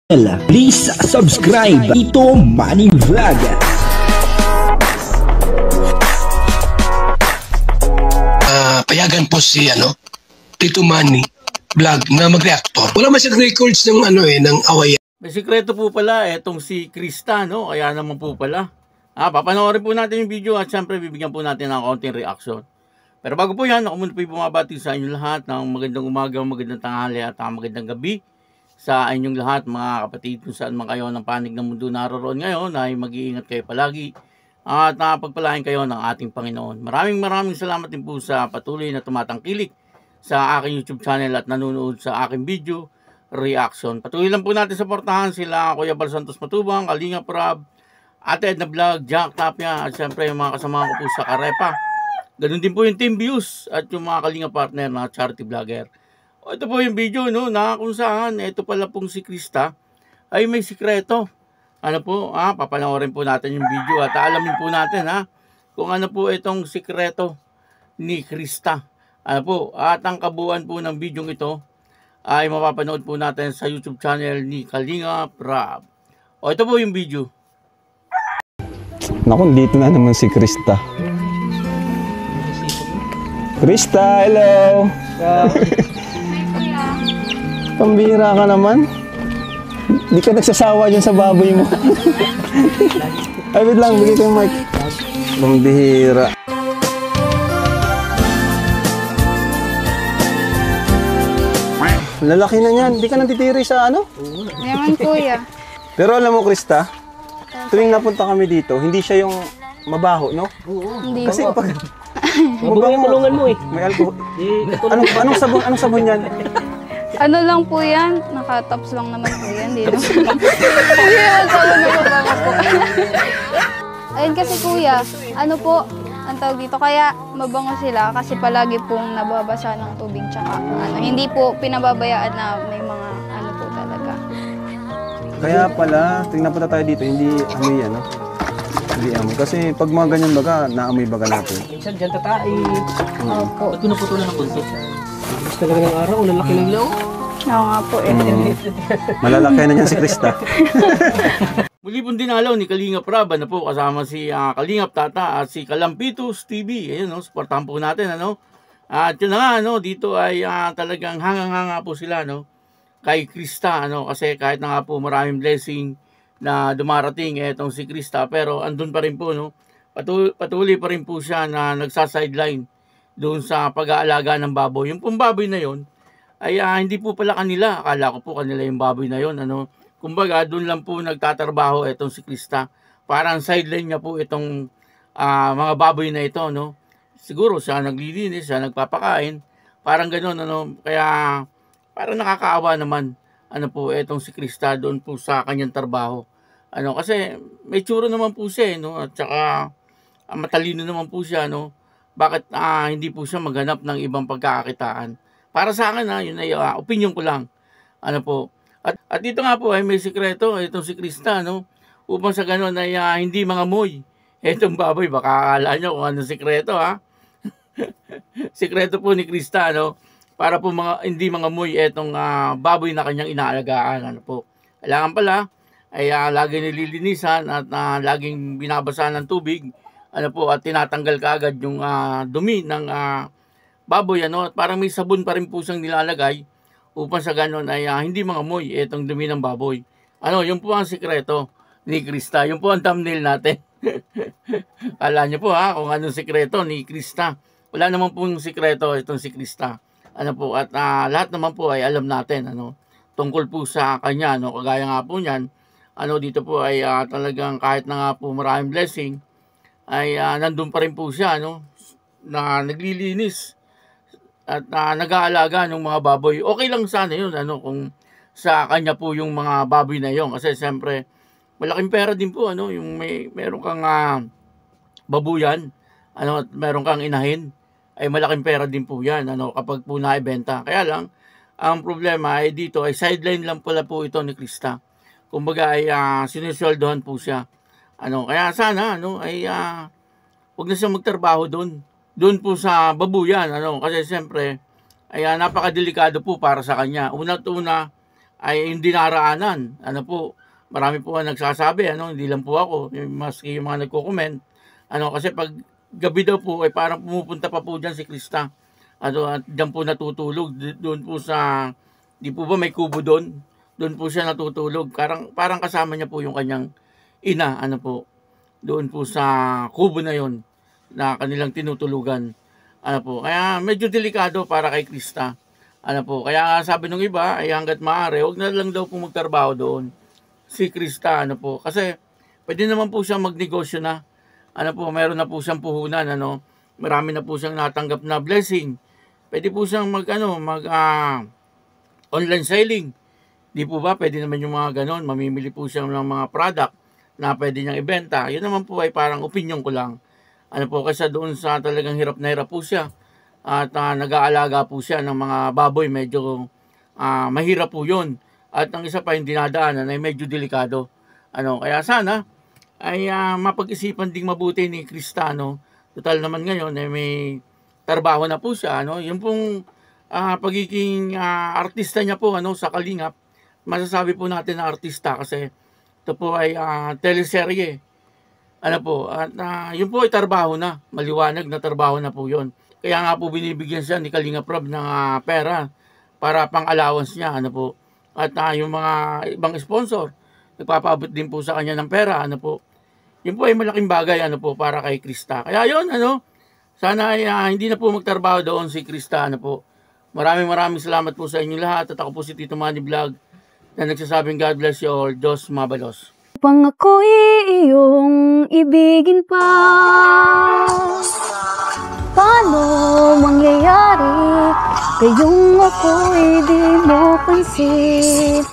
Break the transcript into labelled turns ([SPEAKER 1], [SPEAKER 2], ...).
[SPEAKER 1] Please subscribe Tito Manny Vlog.
[SPEAKER 2] Payagan po si Tito Manny Vlog na mag-reactor. Wala man siyang records ng ng awayan.
[SPEAKER 3] May sikreto po pala etong si Krista, no? Kaya naman po pala. Papanoorin po natin yung video at syempre bibigyan po natin ng konting reaction. Pero bago po yan, ako muna po bumabati sa inyo lahat ng magandang umaga, magandang tanghali at magandang gabi sa inyong lahat mga kapatid kung saan man kayo ng panig ng mundo naroon ngayon ay mag-iingat kayo palagi at napagpalain kayo ng ating Panginoon. Maraming salamat din po sa patuloy na tumatangkilik sa aking YouTube channel at nanonood sa aking video reaction. Patuloy lang po natin suportahan sila Kuya Bal Santos Matubang, Kalinga Prab, Ate Edna Vlog, Jack Tapia at syempre yung mga kasama ko po sa Karepa. Ganun din po yung Team Views at yung mga Kalinga partner na charity vlogger. Ito po yung video, no, na kung saan ito pala pong si Krista ay may sikreto. Papanoorin po natin yung video at alamin po natin kung ano po itong sikreto ni Krista. At ang kabuuan po ng video ito ay mapapanood po natin sa YouTube channel ni Kalinga Prab. Ito po yung video.
[SPEAKER 4] Naku, dito na naman si Krista. Krista, hello! Pambihira ka naman. Di ka nagsasawa dyan sa baboy mo. Ay, wait lang, bigay ko yung mic. Pambihira. Lalaki na yan. Di ka nantitiri sa ano?
[SPEAKER 5] Yaman kuya.
[SPEAKER 4] Pero alam mo, Krista, tuwing napunta kami dito, hindi siya yung mabaho, no?
[SPEAKER 5] Hindi
[SPEAKER 4] Kasi
[SPEAKER 5] po.
[SPEAKER 4] pag...
[SPEAKER 6] Mabaho yung kulungan mo eh.
[SPEAKER 4] May alcohol. Anong sabon yan?
[SPEAKER 5] Ano lang po yan? Nakatops lang naman po yan. Hindi naman. Kuya, tawag na po. Ayun kasi kuya, ano po, ang tawag dito, kaya mabango sila kasi palagi pong nababasa ng tubig tsaka hindi po pinababayaan na may mga ano po talaga.
[SPEAKER 4] Kaya pala, tingnan pa tayo dito, hindi amoy yan, no? Hindi amoy. Kasi pag mga ganyan baga, naamoy baga natin.
[SPEAKER 6] Minsan dyan tatay.
[SPEAKER 5] Opo.
[SPEAKER 6] Ba't pinuputulan ng konti? Gusto talaga ng araw, ang lalaki ng ilaw.
[SPEAKER 5] Oo nga po eh.
[SPEAKER 4] Malalaki na niyan si Krista.
[SPEAKER 3] Muli pong dinalaw ni Kalinga Prab po kasama si Kalingap Tata at si Kalampitos TV. Ayun, supportahan po natin At yun na nga dito ay talagang hangang-hanga po sila kay Krista kasi kahit na nga po maraming blessing na dumarating etong si Krista pero andun pa rin po patuloy pa rin po siya na nagsa-sideline doon sa pag-aalaga ng baboy. Yung pong baboy na yon ay hindi po pala kanila. Akala ko po kanila yung baboy na yon Kumbaga, doon lang po nagtatrabaho itong si Krista. Parang sideline niya po itong mga baboy na ito, Siguro siya naglilinis, siya nagpapakain. Parang gano'n, Kaya parang nakakaawa naman, itong si Krista doon po sa kanyang trabaho. Kasi may tsura naman po siya, At saka matalino naman po siya, Bakit hindi po siya maghanap ng ibang pagkakakitaan? Para sa akin, yun ay opinion ko lang. At dito nga po ay may sikreto itong si Krista, upang sa ganun ay hindi mangamoy itong baboy. Baka akala nyo kung anong sikreto, Sikreto po ni Krista, para po hindi mangamoy itong baboy na kanyang inaalagaan. Kailangan pala ay lagi nililinisan at laging binabasahan ng tubig, at tinatanggal kaagad yung dumi ng baboy, At parang may sabon pa rin po siyang nilalagay upang sa ganun ay hindi mangamoy itong dumi ng baboy. Yun po ang sikreto ni Krista. Yun po ang thumbnail natin. Alam niyo po kung anong sikreto ni Krista. Wala naman pong sikreto itong si Krista. At lahat naman po ay alam natin tungkol po sa kanya. Kagaya nga po niyan, dito po ay talagang kahit na nga po maraming blessing, ay nandun pa rin po siya na naglilinis at nag-aalaga ng mga baboy. Okay lang sana yun kung sa kanya po yung mga baboy na yun kasi siyempre malaking pera din po yung meron kang babuyan at meron kang inahin ay malaking pera din po yan kapag po naibenta. Kaya lang ang problema ay dito ay sideline lang pala po ito ni Krista. Kumbaga ay sinusoldohan po siya. Kaya sana ay huwag na siya magtrabaho doon po sa babuyan kasi siyempre ay napakadelikado po para sa kanya. Una-una ay hindi naraanan. Ano po, marami po ang nagsasabi, hindi lang po ako, maski yung mga nagko-comment. Kasi pag gabi daw po, ay parang pumupunta pa po dyan si Krista. At dyan po natutulog, doon po sa, di po ba may kubo doon? Doon po siya natutulog. Parang kasama niya po yung kanyang ina, doon po sa kubo na yon na kanilang tinutulugan. Kaya medyo delikado para kay Krista. Kaya sabi nung iba, ay hanggat maaari, huwag na lang daw po magtrabaho doon si Krista, kasi pwede naman po siyang magnegosyo na. Meron na po siyang puhunan, marami na po siyang natanggap na blessing. Pwede po siyang online selling. Di po ba, pwede naman yung mga ganon, mamimili po siya ng mga product na pwede niyang ibenta. Yun naman po ay parang opinion ko lang. Kasi doon sa talagang hirap na hirap po siya. At nag-aalaga po siya ng mga baboy, medyo mahirap po yun. At ang isa pa yung dinadaanan ay medyo delikado. Kaya sana ay mapag-isipan ding mabuti ni Krista. Total naman ngayon ay may trabaho na po siya. Yung pong pagiging artista niya po sa Kalingap, masasabi po natin na artista kasi ito po ay teleserye. At yun po ay trabaho na, maliwanag na trabaho na po yun. Kaya nga po binibigyan siya ni Kalingap Rob ng pera para pang allowance niya. At yung mga ibang sponsor, nagpapaabot din po sa kanya ng pera. Yun po ay malaking bagay para kay Krista. Kaya yun, sana ay hindi na po magtrabaho doon si Krista. Maraming salamat po sa inyo lahat. At ako po si Tito Manny Vlog na nagsasabing God bless you all. Diyos mabalos.
[SPEAKER 7] Upang ako'y iyong ibigin pa, paano mangyayari? Kayong ako'y di mo pansin.